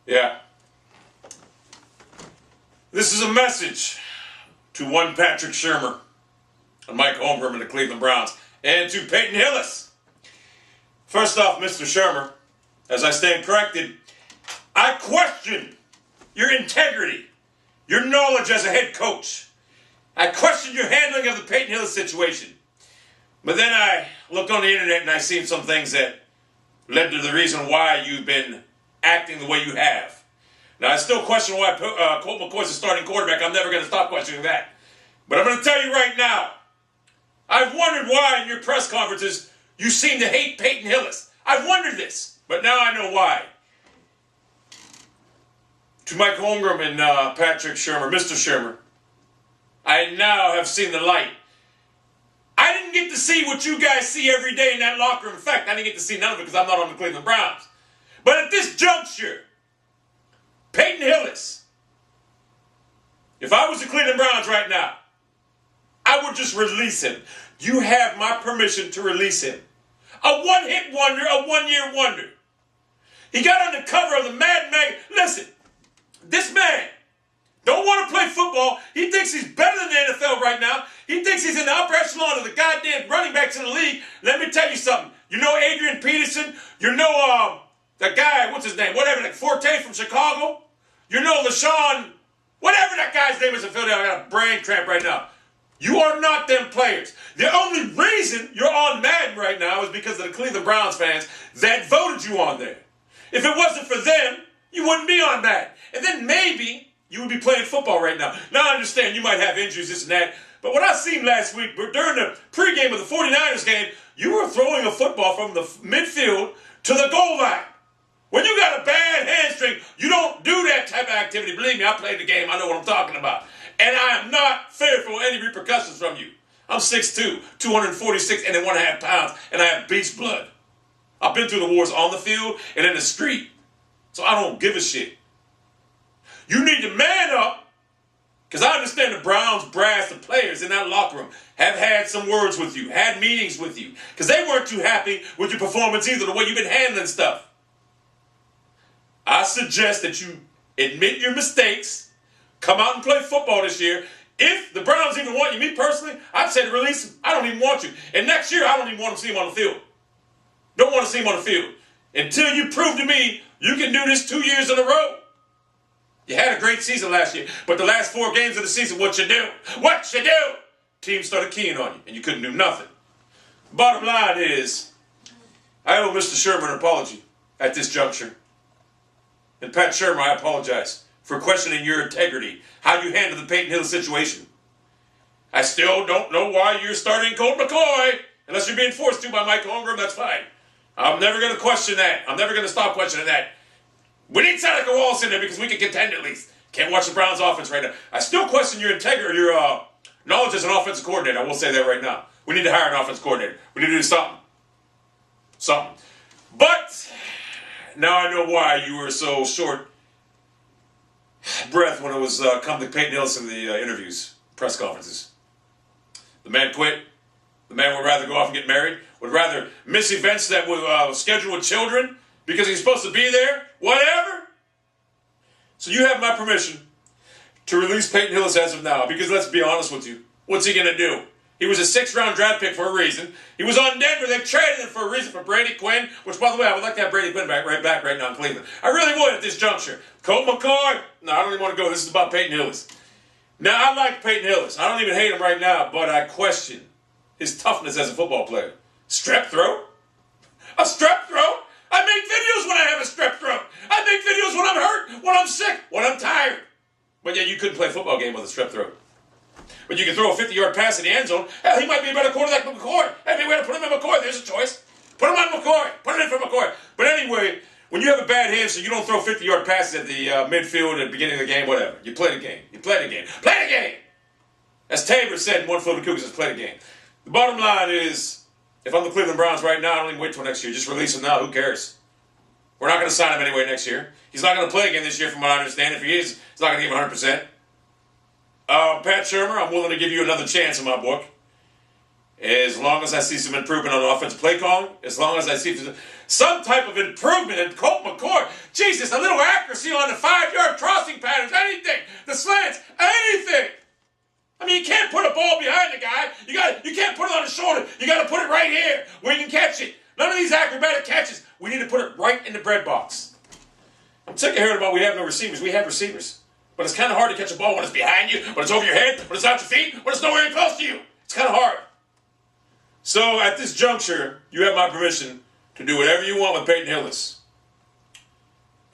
Yeah. This is a message to one Patrick Shurmur and Mike Holmgren and the Cleveland Browns, and to Peyton Hillis. First off, Mr. Shurmur, as I stand corrected, I question your integrity, your knowledge as a head coach. I question your handling of the Peyton Hillis situation. But then I looked on the internet and I seen some things that led to the reason why you've been acting the way you have. Now, I still question why Colt McCoy's a starting quarterback. I'm never going to stop questioning that. But I'm going to tell you right now, I've wondered why in your press conferences you seem to hate Peyton Hillis. I've wondered this, but now I know why. To Mike Holmgren and Patrick Shurmur, Mr. Shurmur, I now have seen the light. I didn't get to see what you guys see every day in that locker room. In fact, I didn't get to see none of it because I'm not on the Cleveland Browns. But at this juncture, Peyton Hillis, if I was the Cleveland Browns right now, I would just release him. You have my permission to release him. A one-hit wonder, a one-year wonder. He got on the cover of the Mad Mag. Listen, this man don't want to play football. He thinks he's better than the NFL right now. He thinks he's in the upper echelon of the goddamn running backs in the league. Let me tell you something. You know Adrian Peterson? You know the guy, what's his name? Whatever, like Forte from Chicago? You know LaShawn, whatever that guy's name is in Philadelphia. I got a brain cramp right now. You are not them players. The only reason you're on Madden right now is because of the Cleveland Browns fans that voted you on there. If it wasn't for them, you wouldn't be on Madden. And then maybe you would be playing football right now. Now I understand you might have injuries, this and that. But what I seen last week, during the pregame of the 49ers game, you were throwing a football from the midfield to the goal line. When you got a bad hamstring, you don't do that type of activity. Believe me, I played the game. I know what I'm talking about. And I am not fearful of any repercussions from you. I'm 6'2", 246 and 1.5 pounds, and I have beast blood. I've been through the wars on the field and in the street, so I don't give a shit. You need to man up, because I understand the Browns brass, the players in that locker room, have had some words with you, had meetings with you, because they weren't too happy with your performance either, the way you've been handling stuff. I suggest that you admit your mistakes, come out and play football this year. If the Browns even want you, me personally, I'd say to release him. I don't even want you. And next year, I don't even want to see him on the field. Don't want to see him on the field. Until you prove to me you can do this 2 years in a row. You had a great season last year, but the last 4 games of the season, what you do? What you do? Teams started keying on you, and you couldn't do nothing. Bottom line is, I owe Mr. Shurmur an apology at this juncture. And Pat Shurmur, I apologize for questioning your integrity, how you handled the Peyton Hillis situation. I still don't know why you're starting Colt McCoy, unless you're being forced to by Mike Holmgren, that's fine. I'm never going to question that. I'm never going to stop questioning that. We need Saga Wallace in there because we can contend at least. Can't watch the Browns offense right now. I still question your integrity, your knowledge as an offensive coordinator. I will say that right now. We need to hire an offensive coordinator. We need to do something. Something. But now I know why you were so short breath when it was come to Peyton Hillis in the interviews, press conferences. The man quit. The man would rather go off and get married, would rather miss events that were scheduled with children because he's supposed to be there, whatever. So you have my permission to release Peyton Hillis as of now, because let's be honest with you, what's he going to do? He was a 6th-round draft pick for a reason. He was on Denver. They traded him for a reason for Brady Quinn, which, by the way, I would like to have Brady Quinn back right now in Cleveland. I really would at this juncture. Colt McCoy? No, I don't even want to go. This is about Peyton Hillis. Now, I like Peyton Hillis. I don't even hate him right now, but I question his toughness as a football player. Strep throat? A strep throat? I make videos when I have a strep throat. I make videos when I'm hurt, when I'm sick, when I'm tired. But yeah, you couldn't play a football game with a strep throat. But you can throw a 50-yard pass in the end zone. Hell, he might be a better quarterback than McCoy. Hey, maybe we got to put him in McCoy. There's a choice. Put him on McCoy. Put him in for McCoy. But anyway, when you have a bad hamstring, you don't throw 50-yard passes at the midfield at the beginning of the game, whatever. You play the game. You play the game. Play the game! As Tabor said in One Flew Over the Cuckoo's, just play the game. The bottom line is, if I'm the Cleveland Browns right now, I don't even wait till next year. Just release him now. Who cares? We're not going to sign him anyway next year. He's not going to play again this year, from what I understand. If he is, he's not going to give 100%. Pat Shurmur, I'm willing to give you another chance in my book. As long as I see some improvement on the offensive play calling, as long as I see some type of improvement in Colt McCoy. Jesus, a little accuracy accuracy on the 5-yard crossing patterns, anything, the slants, anything. I mean, you can't put a ball behind the guy. You can't put it on his shoulder. You got to put it right here where you can catch it. None of these acrobatic catches. We need to put it right in the bread box. I'm sick of hearing about we have no receivers. We have receivers. But it's kind of hard to catch a ball when it's behind you, when it's over your head, when it's out your feet, when it's nowhere close to you. It's kind of hard. So at this juncture, you have my permission to do whatever you want with Peyton Hillis.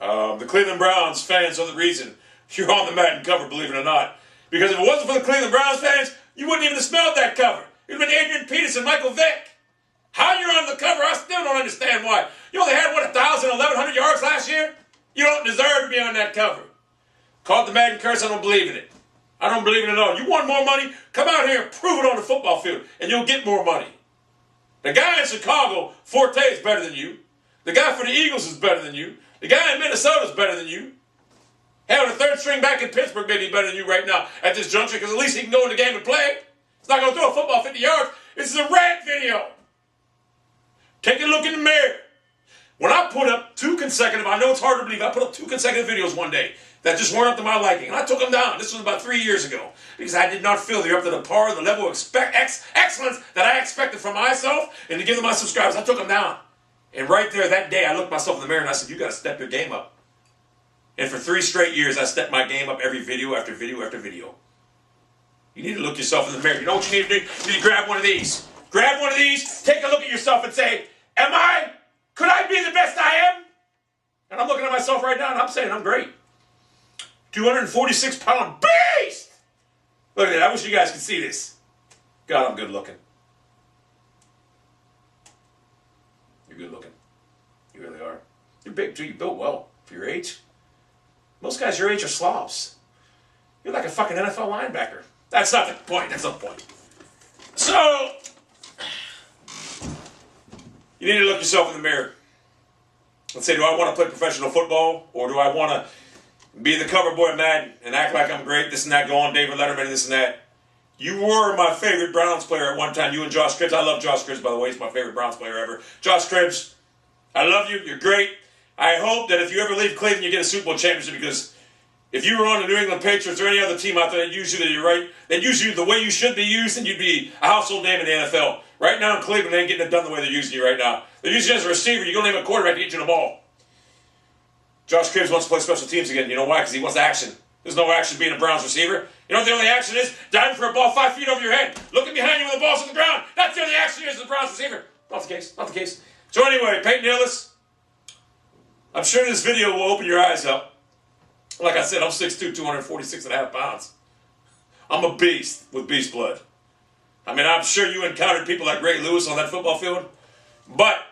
The Cleveland Browns fans are the reason you're on the Madden cover, believe it or not. Because if it wasn't for the Cleveland Browns fans, you wouldn't even have smelled that cover. It would have been Adrian Peterson, Michael Vick. How you're on the cover, I still don't understand why. You only had, 1,000, 1,100 yards last year? You don't deserve to be on that cover. Called the Madden curse, I don't believe in it. I don't believe in it at all. You want more money? Come out here and prove it on the football field, and you'll get more money. The guy in Chicago, Forte, is better than you. The guy for the Eagles is better than you. The guy in Minnesota is better than you. Hell, the third string back in Pittsburgh may be better than you right now at this juncture, because at least he can go in the game and play. He's not going to throw a football 50 yards. This is a rant video. Take a look in the mirror. When I put up 2 consecutive, I know it's hard to believe, I put up 2 consecutive videos one day that just weren't up to my liking. And I took them down. This was about 3 years ago. Because I did not feel they're up to the par, the level of excellence that I expected from myself and to give them my subscribers. I took them down. And right there that day, I looked myself in the mirror and I said, you got to step your game up. And for 3 straight years, I stepped my game up every video after video after video. You need to look yourself in the mirror. You know what you need to do? You need to grab one of these. Grab one of these, take a look at yourself and say, could I be the best I am? And I'm looking at myself right now and I'm saying I'm great. 246-pound beast! Look at that. I wish you guys could see this. God, I'm good looking. You're good looking. You really are. You're big too. You built well for your age. Most guys your age are slobs. You're like a fucking NFL linebacker. That's not the point. That's not the point. So, you need to look yourself in the mirror and say, do I want to play professional football, or do I want to be the cover boy Madden and act like I'm great, this and that, go on David Letterman and this and that? You were my favorite Browns player at one time, you and Josh Cribbs. I love Josh Cribbs, by the way. He's my favorite Browns player ever. Josh Cribbs, I love you. You're great. I hope that if you ever leave Cleveland, you get a Super Bowl championship, because if you were on the New England Patriots or any other team out there that used you, that use you the way you should be used, and you'd be a household name in the NFL. Right now in Cleveland, they ain't getting it done the way they're using you right now. They're using you as a receiver. You're going to name a quarterback to get you the ball. Josh Cribbs wants to play special teams again. You know why? Because he wants action. There's no action being a Browns receiver. You know what the only action is? Diving for a ball 5 feet over your head. Looking behind you when the ball's on the ground. That's the only action is the Browns receiver. Not the case. Not the case. So anyway, Peyton Hillis, I'm sure this video will open your eyes up. Like I said, I'm 6'2", 246.5 pounds. I'm a beast with beast blood. I mean, I'm sure you encountered people like Ray Lewis on that football field, but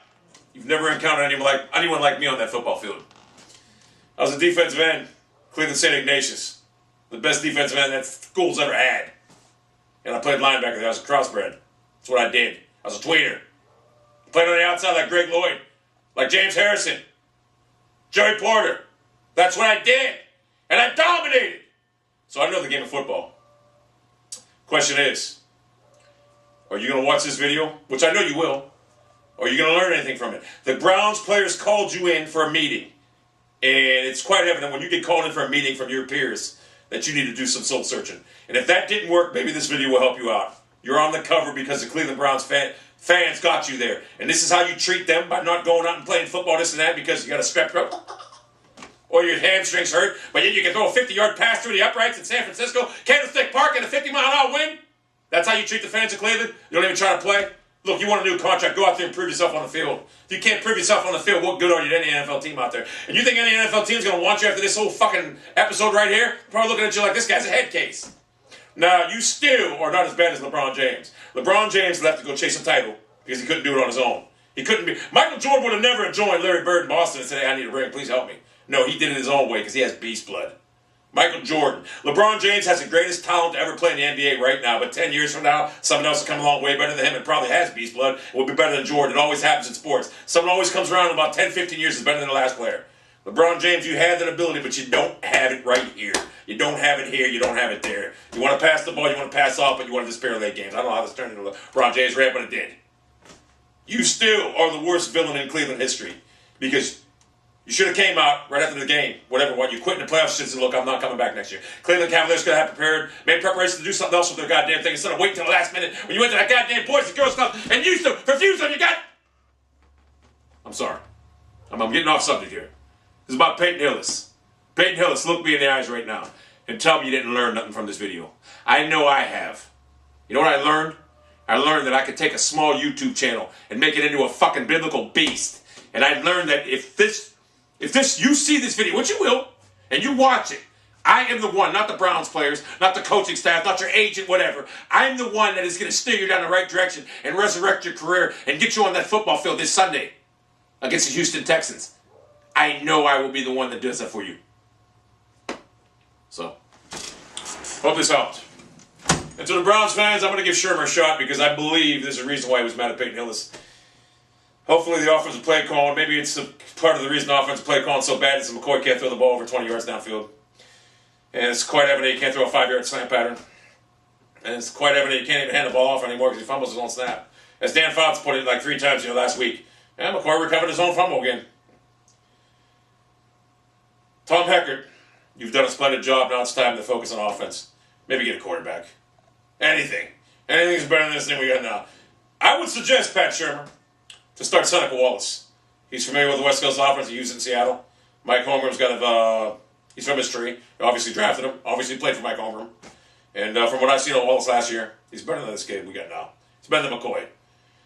you've never encountered anyone like me on that football field. I was a defensive end, Cleveland St. Ignatius, the best defensive end that school's ever had. And I played linebacker there. I was a crossbred. That's what I did. I was a tweener. I played on the outside like Greg Lloyd, like James Harrison, Joey Porter. That's what I did. And I dominated. So I know the game of football. Question is, are you going to watch this video? Which I know you will. Or are you going to learn anything from it? The Browns players called you in for a meeting. And it's quite evident when you get called in for a meeting from your peers that you need to do some soul searching. And if that didn't work, maybe this video will help you out. You're on the cover because the Cleveland Browns fans got you there. And this is how you treat them, by not going out and playing football, this and that, because you got a strep throat. Or your hamstrings hurt, but yet you can throw a 50-yard pass through the uprights in San Francisco, Candlestick Park in a 50-mile-an-hour wind? That's how you treat the fans of Cleveland? You don't even try to play? Look, you want a new contract, go out there and prove yourself on the field. If you can't prove yourself on the field, what good are you to any NFL team out there? And you think any NFL team is going to want you after this whole fucking episode right here? Probably looking at you like this guy's a head case. Now, you still are not as bad as LeBron James. LeBron James left to go chase a title because he couldn't do it on his own. He couldn't be. Michael Jordan would have never joined Larry Bird in Boston and said, hey, I need a ring, please help me. No, he did it his own way because he has beast blood. Michael Jordan. LeBron James has the greatest talent to ever play in the NBA right now, but 10 years from now, someone else will come along way better than him and probably has beast blood and will be better than Jordan. It always happens in sports. Someone always comes around in about 10, 15 years is better than the last player. LeBron James, you have that ability, but you don't have it right here. You don't have it here, you don't have it there. You want to pass the ball, you want to pass off, but you want to despair late games. I don't know how this turned into LeBron James rap, but it did. You still are the worst villain in Cleveland history because You should have came out right after the game. Whatever, what you quit in the playoffs, you said, look, I'm not coming back next year. Cleveland Cavaliers could have prepared, made preparations to do something else with their goddamn thing instead of waiting till the last minute when you went to that goddamn Boys and Girls Club and used to refuse on your gut. I'm sorry. I'm getting off subject here. This is about Peyton Hillis. Peyton Hillis, look me in the eyes right now and tell me you didn't learn nothing from this video. I know I have. You know what I learned? I learned that I could take a small YouTube channel and make it into a fucking biblical beast. And I learned that if you see this video, which you will, and you watch it, I am the one, not the Browns players, not the coaching staff, not your agent, whatever. I'm the one that is going to steer you down the right direction and resurrect your career and get you on that football field this Sunday against the Houston Texans. I know I will be the one that does that for you. So, hope this helped. And to the Browns fans, I'm going to give Shurmur a shot because I believe there's a reason why he was mad at Peyton Hillis. Hopefully the offensive play call, maybe it's a part of the reason the offensive play calling so bad is that McCoy can't throw the ball over 20 yards downfield. And it's quite evident he can't throw a 5-yard slant pattern. And it's quite evident he can't even hand the ball off anymore because he fumbles his own snap. As Dan Fouts put it like 3 times last week, and McCoy recovered his own fumble again. Tom Heckert, you've done a splendid job. Now it's time to focus on offense. Maybe get a quarterback. Anything. Anything's better than this thing we got now. I would suggest Pat Shurmur to start Seneca Wallace. He's familiar with the West Coast offense. He used it in Seattle. Mike Holmgren's he's from his tree. They obviously drafted him. Obviously played for Mike Holmgren. And from what I've seen of Wallace last year, he's better than this kid we got now. He's better than McCoy.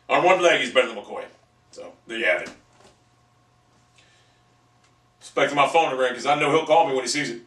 On one leg, he's better than McCoy. So, there you have it. Expecting my phone to ring because I know he'll call me when he sees it.